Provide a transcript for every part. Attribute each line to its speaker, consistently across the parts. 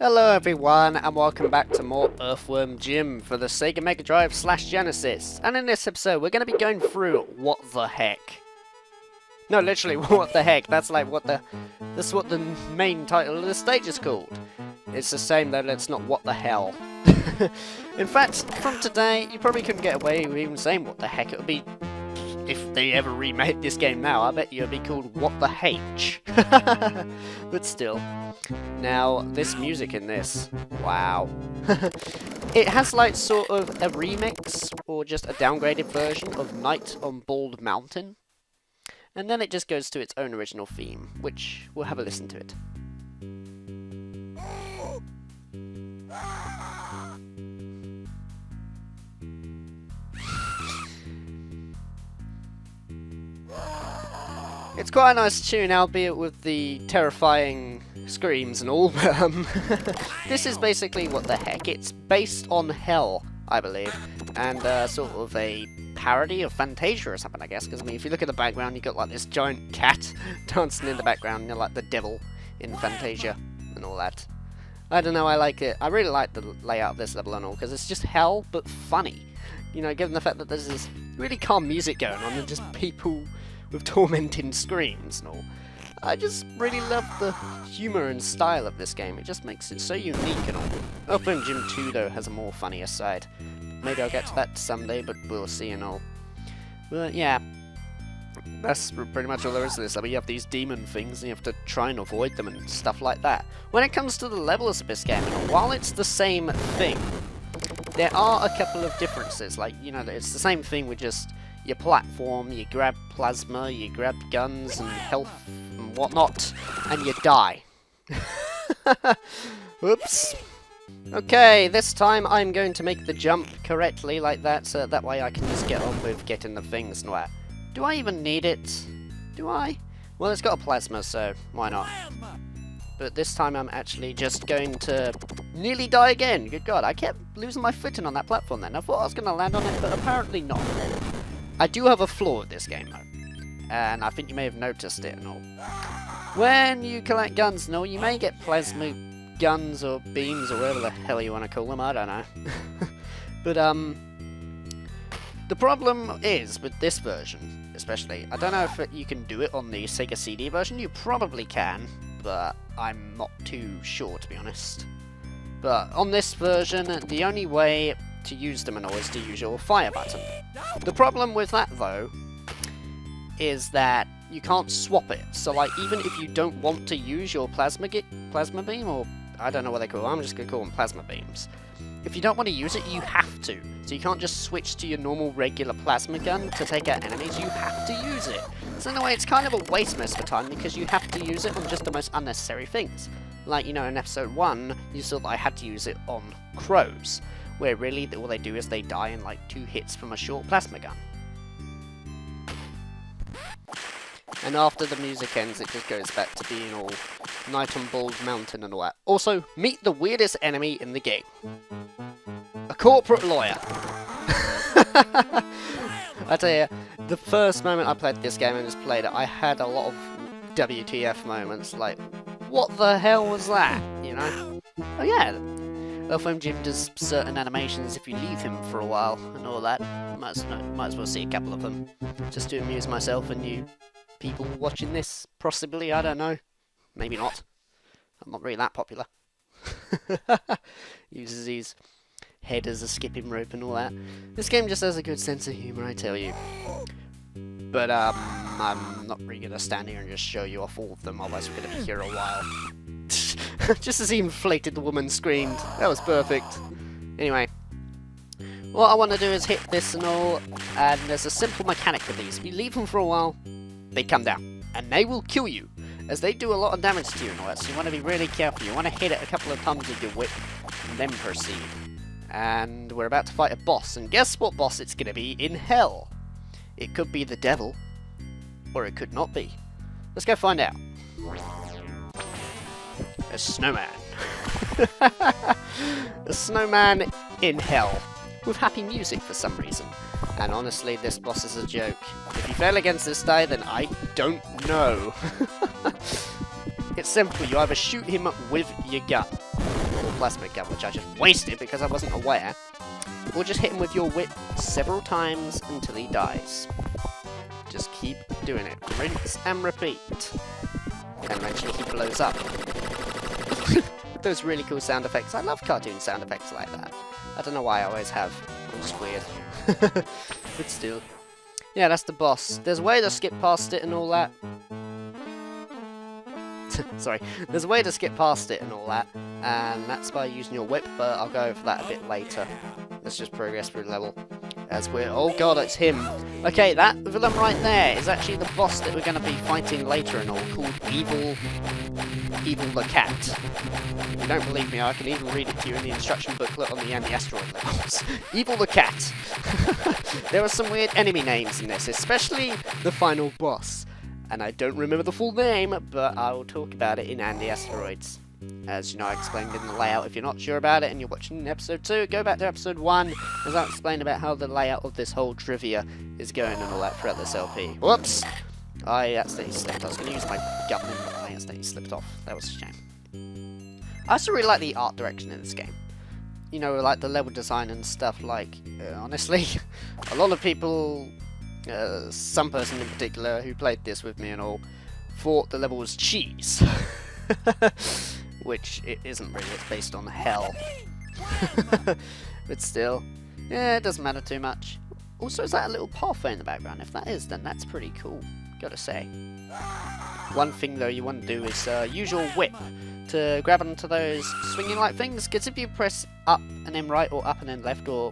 Speaker 1: Hello everyone, and welcome back to more Earthworm Jim for the Sega Mega Drive / Genesis. And in this episode, we're going to be going through what the heck. No, literally, what the heck. That's like that's what the main title of the stage is called. It's the same though, it's not what the hell. In fact, from today, you probably couldn't get away with even saying what the heck. It would be, if they ever remade this game now, I bet you it'd be called What the H. But still. Now, this music in this, wow. It has like sort of a remix, or just a downgraded version of Night on Bald Mountain. And then it just goes to its own original theme, which we'll have a listen to it. It's quite a nice tune, albeit with the terrifying screams and all, but this is basically what the heck. It's based on Hell, I believe, and sort of a parody of Fantasia or something, I guess, because I mean, if you look at the background, you've got like this giant cat dancing in the background, you know, like the devil in Fantasia and all that. I don't know, I like it. I really like the layout of this level and all, because it's just Hell, but funny. You know, given the fact that there's this really calm music going on and just people with tormenting screams and all. I just really love the humour and style of this game. It just makes it so unique and all. Earthworm Jim 2 though has a more funnier side. Maybe I'll get to that someday, but we'll see and all. But yeah, that's pretty much all there is to this. I mean, you have these demon things and you have to try and avoid them and stuff like that. When it comes to the levels of this game, and all, while it's the same thing, there are a couple of differences. Like, you know, it's the same thing with just your platform, you grab plasma, you grab guns and health and whatnot, and you die. Oops. Okay, this time I'm going to make the jump correctly like that, so that way I can just get on with getting the things and that. Do I even need it? Do I? Well, it's got a plasma, so why not? But this time I'm actually just going to nearly die again. Good God, I kept losing my footing on that platform then. I thought I was going to land on it, but apparently not. I do have a flaw with this game though, and I think you may have noticed it and all. When you collect guns and all, you may get plasma guns or beams or whatever the hell you want to call them, I don't know. But the problem is with this version, especially, I don't know if you can do it on the Sega CD version. You probably can, but I'm not too sure, to be honest. But on this version, the only way to use them and all is to use your fire button. The problem with that though is that you can't swap it. So like, even if you don't want to use your plasma beam, or I don't know what they call them, I'm just gonna call them plasma beams. If you don't want to use it, you have to. So you can't just switch to your normal regular plasma gun to take out enemies, you have to use it. So in a way, it's kind of a waste most of the time, because you have to use it on just the most unnecessary things. Like, you know, in episode 1, you saw that I had to use it on crows, where really all they do is they die in like 2 hits from a short plasma gun. And after the music ends, it just goes back to being all Night on Bald Mountain and all that. Also, meet the weirdest enemy in the game. A corporate lawyer. I tell you, the first moment I played this game and just played it, I had a lot of WTF moments, like, what the hell was that, you know? Oh yeah, Earthworm Jim does certain animations if you leave him for a while and all that. Might as well see a couple of them, just to amuse myself and you people watching this, possibly, I don't know. Maybe not. I'm not really that popular. Uses his head as a skipping rope and all that. This game just has a good sense of humour, I tell you. But I'm not really going to stand here and just show you off all of them, otherwise we're going to be here a while. Just as he inflated, the woman screamed. That was perfect. Anyway, what I want to do is hit this and all, and there's a simple mechanic with these. If you leave them for a while, they come down, and they will kill you, as they do a lot of damage to you and all that, so you want to be really careful. You want to hit it a couple of times with your whip, and then proceed. And we're about to fight a boss, and guess what boss it's going to be in Hell? It could be the devil, or it could not be. Let's go find out. A snowman. A snowman in Hell, with happy music for some reason. And honestly, this boss is a joke. If you fail against this guy, then I don't know. It's simple, you either shoot him with your gun, plasma gun, which I just wasted because I wasn't aware. Or just hit him with your whip several times until he dies. Just keep doing it. Rinse and repeat. And eventually he blows up. Those really cool sound effects. I love cartoon sound effects like that. I don't know why I always have. I'm just weird. But still. Yeah, that's the boss. There's a way to skip past it and all that. Sorry. There's a way to skip past it and all that. And that's by using your whip, but I'll go over that a bit later. Let's just progress through the level. As we're... Oh god, it's him. Okay, that villain right there is actually the boss that we're going to be fighting later and all, called Evil the Cat. If you don't believe me, I can even read it to you in the instruction booklet on the Andy Asteroid levels. Evil the Cat. There are some weird enemy names in this, especially the final boss. And I don't remember the full name, but I will talk about it in Andy Asteroids. As you know, I explained in the layout. If you're not sure about it and you're watching episode 2, go back to episode 1, as I explained about how the layout of this whole trivia is going and all that throughout this LP. Whoops! I accidentally slipped. I was going to use my gun, but I accidentally slipped off. That was a shame. I also really like the art direction in this game. You know, like the level design and stuff, like, honestly, a lot of people, some person in particular who played this with me and all, thought the level was cheese. Which it isn't really, it's based on hell. But still, yeah, it doesn't matter too much. Also, is that a little pathway in the background? If that is, then that's pretty cool, gotta say. One thing though you want to do is use your whip to grab onto those swinging like things, because if you press up and then right or up and then left, or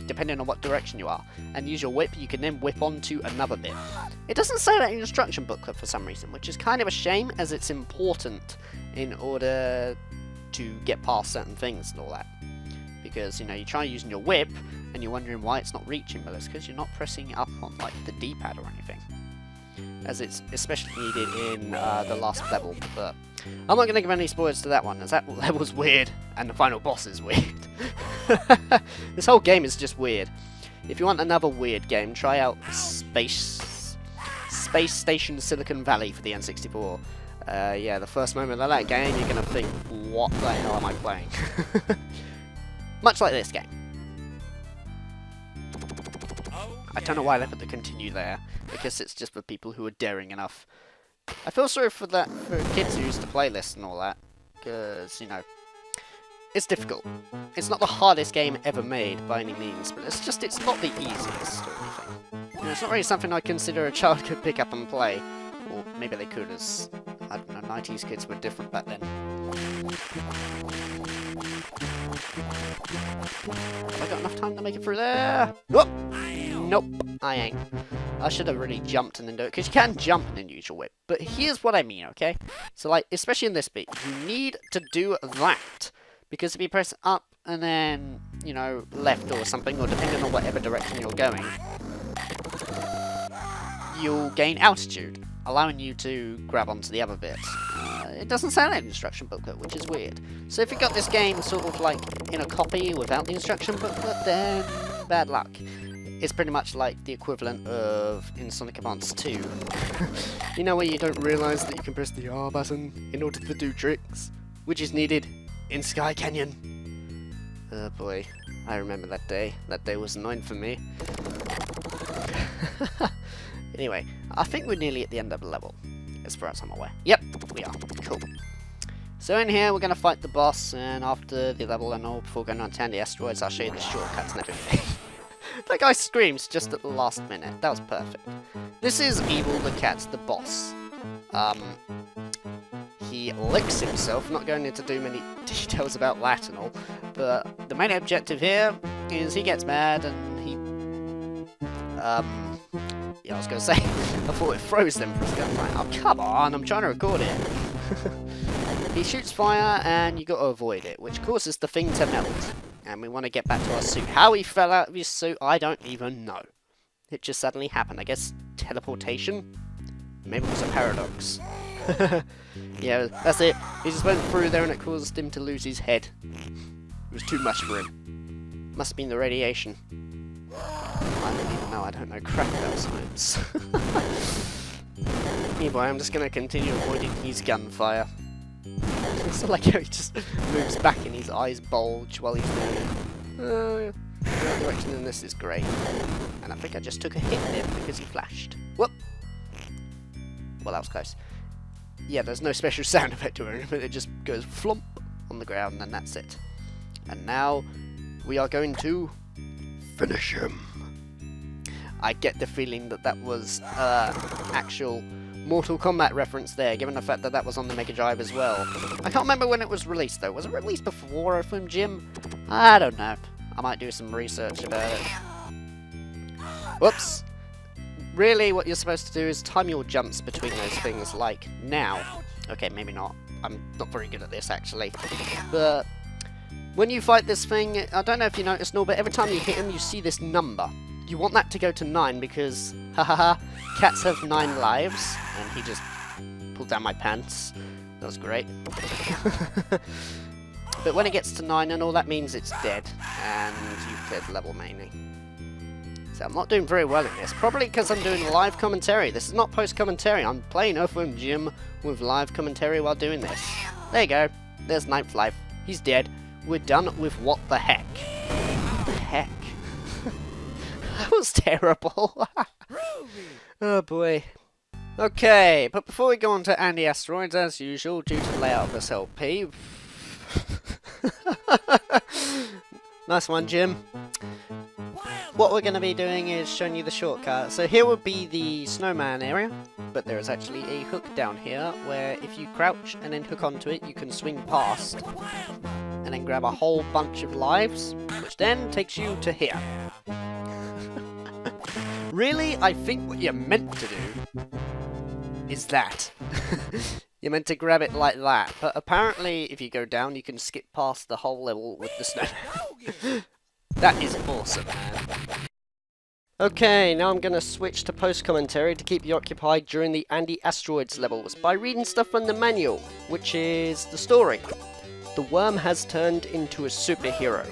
Speaker 1: depending on what direction you are, and use your whip, you can then whip onto another bit. It doesn't say that in the instruction booklet for some reason, which is kind of a shame, as it's important in order to get past certain things and all that. Because, you know, you try using your whip, and you're wondering why it's not reaching, well, it's because you're not pressing up on, like, the D-pad or anything. As it's especially needed in the last level, but I'm not going to give any spoilers to that one, as that level's weird, and the final boss is weird. This whole game is just weird. If you want another weird game, try out Space Station Silicon Valley for the N64. Yeah, the first moment of that game, you're going to think, what the hell am I playing? Much like this game. I don't know why they put the continue there. I guess it's just for people who are daring enough. I feel sorry for kids who used to play this and all that, because, you know, it's difficult. It's not the hardest game ever made by any means, but it's not the easiest or anything. You know, it's not really something I consider a child could pick up and play. Or maybe they could, as, I don't know, 90s kids were different back then. Have I got enough time to make it through there? Whoop! Nope, I ain't. I should have really jumped and then do it, because you can jump and then use your whip. But here's what I mean, okay? So, like, especially in this bit, you need to do that. Because if you press up and then, you know, left or something, or depending on whatever direction you're going, you'll gain altitude, allowing you to grab onto the other bit. It doesn't sound like an instruction booklet, which is weird. So if you got this game sort of like in a copy without the instruction booklet, then bad luck. It's pretty much like the equivalent of in Sonic Advance 2. You know, where you don't realise that you can press the R button in order to do tricks, which is needed in Sky Canyon. Oh boy, I remember that day. That day was annoying for me. Anyway, I think we're nearly at the end of the level, as far as I'm aware. Yep, we are. Cool. So in here, we're going to fight the boss, and after the level and all, before going on to Andy Asteroids, I'll show you the shortcuts and everything. That guy screams just at the last minute. That was perfect. This is Evil the Cat, the boss. He licks himself, not going into too many details about that and all, but the main objective here is he gets mad and he... yeah, I was going to say, I thought it froze them for a second. Like, oh, come on, I'm trying to record it. He shoots fire, and you got to avoid it, which causes the thing to melt. And we want to get back to our suit. How he fell out of his suit, I don't even know. It just suddenly happened. I guess teleportation? Maybe it was a paradox. Yeah, that's it. He just went through there, and it caused him to lose his head. It was too much for him. Must have been the radiation. I don't even know, I don't know crap about science. Anyway, I'm just going to continue avoiding his gunfire. It's like how he just moves back and his eyes bulge while he's moving. The direction in this is great. And I think I just took a hit there because he flashed. Whoop! Well, that was close. Yeah, there's no special sound effect to it, it just goes flump on the ground and that's it. And now we are going to finish him. I get the feeling that that was actual Mortal Kombat reference there, given the fact that that was on the Mega Drive as well. I can't remember when it was released though. Was it released before Earthworm Jim? I don't know. I might do some research about it. Whoops! Really, what you're supposed to do is time your jumps between those things, like now. Okay, maybe not. I'm not very good at this, actually. But when you fight this thing, I don't know if you noticed, no, but every time you hit him, you see this number. You want that to go to 9 because, hahaha, cats have 9 lives. And he just pulled down my pants. That was great. But when it gets to 9 and all, that means it's dead. And you've cleared the level mainly. So I'm not doing very well in this. Probably because I'm doing live commentary. This is not post-commentary. I'm playing Earthworm Jim with live commentary while doing this. There you go. There's 9th life. He's dead. We're done with what the heck. What the heck? That was terrible. Oh boy. Okay, but before we go on to Andy Asteroids, as usual, due to the layout of this LP... Nice one, Jim. What we're going to be doing is showing you the shortcut. So here would be the snowman area, but there is actually a hook down here where if you crouch and then hook onto it, you can swing past and then grab a whole bunch of lives, which then takes you to here. Really, I think what you're meant to do is that. You're meant to grab it like that, but apparently if you go down you can skip past the whole level with the snowman. That is awesome, man. Okay, now I'm going to switch to post-commentary to keep you occupied during the Andy Asteroids levels by reading stuff from the manual, which is the story. The worm has turned into a superhero.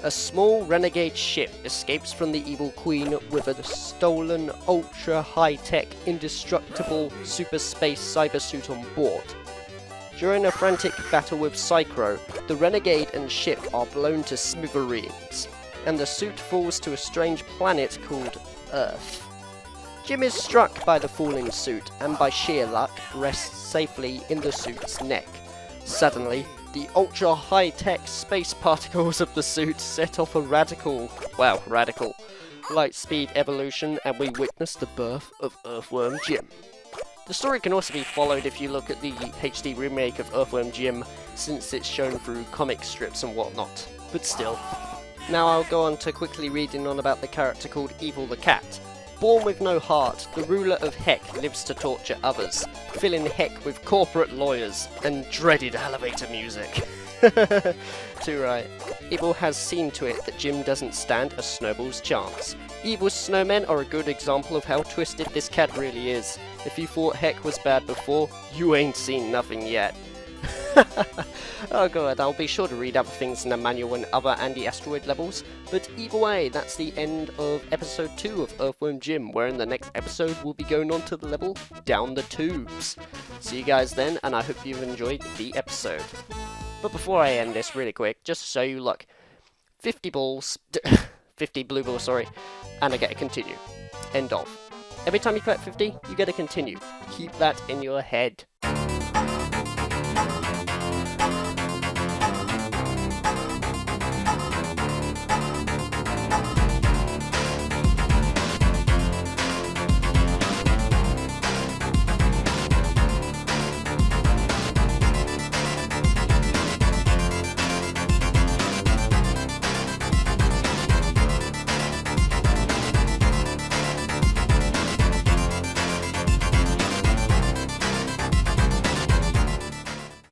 Speaker 1: A small renegade ship escapes from the evil queen with a stolen, ultra-high-tech, indestructible super space cybersuit on board. During a frantic battle with Psychro, the renegade and ship are blown to smithereens, and the suit falls to a strange planet called Earth. Jim is struck by the falling suit, and by sheer luck, rests safely in the suit's neck. Suddenly, the ultra-high-tech space particles of the suit set off a radical light-speed evolution, and we witness the birth of Earthworm Jim. The story can also be followed if you look at the HD remake of Earthworm Jim, since it's shown through comic strips and whatnot. But still. Now I'll go on to quickly reading on about the character called Evil the Cat. Born with no heart, the ruler of Heck lives to torture others, filling Heck with corporate lawyers and dreaded elevator music. Too right. Evil has seen to it that Jim doesn't stand a snowball's chance. Evil's snowmen are a good example of how twisted this cat really is. If you thought Heck was bad before, you ain't seen nothing yet. Oh god, I'll be sure to read other things in the manual and other Andy Asteroid levels, but either way, that's the end of episode 2 of Earthworm Jim, where in the next episode we'll be going on to the level Down the Tubes. See you guys then, and I hope you've enjoyed the episode. But before I end this really quick, just to show you, look, 50 balls, 50 blue balls, sorry, and I get a continue. End of. Every time you collect 50, you get a continue. Keep that in your head.